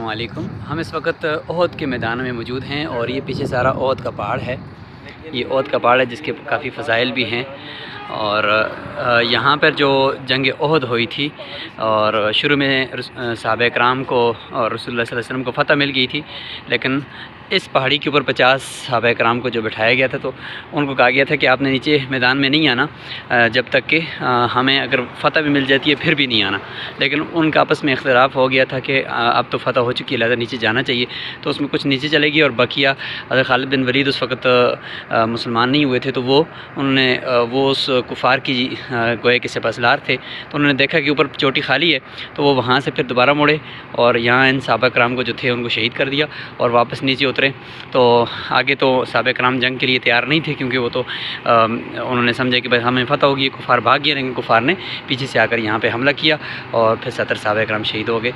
السلام علیکم۔ ہم اس وقت احد کے میدان میں موجود ہیں اور یہ پیچھے سارا احد کا پہاڑ ہے۔ یہ احد کا پہاڑ ہے جس کے کافی فضائل بھی ہیں، اور یہاں پر جو جنگ احد ہوئی تھی اور شروع میں صحابہ کرام کو اور رسول اللہ صلی اللہ علیہ وسلم کو فتح مل گئی تھی، لیکن اس پہاڑی کے اوپر 50 صحابہ کرام کو جو بٹھایا گیا تھا تو ان کو کہا گیا تھا کہ آپ نے نیچے میدان میں نہیں آنا جب تک کہ ہمیں اگر فتح بھی مل جاتی ہے پھر بھی نہیں آنا۔ لیکن ان کا آپس میں اختلاف ہو گیا تھا کہ اب تو فتح ہو چکی ہے لہٰذا نیچے جانا چاہیے، تو اس میں کچھ نیچے چلے گی اور بقیہ حضرت خالد بن ولید اس وقت مسلمان نہیں ہوئے تھے، تو انہوں نے وہ اس کفار کی گوئے کے سپہ سالار تھے، تو انہوں نے دیکھا کہ اوپر چوٹی خالی ہے، تو وہ وہاں سے پھر دوبارہ مڑے اور یہاں ان صحابہ کرام کو جو تھے ان کو شہید کر دیا اور واپس نیچے اترے۔ تو آگے تو صحابہ کرام جنگ کے لیے تیار نہیں تھے، کیونکہ وہ تو انہوں نے سمجھا کہ بھائی ہمیں فتح ہوگی، کفار بھاگ گئے، لیکن کفار نے پیچھے سے آ کر یہاں پہ حملہ کیا اور پھر 70 صحابہ کرام شہید ہو گئے۔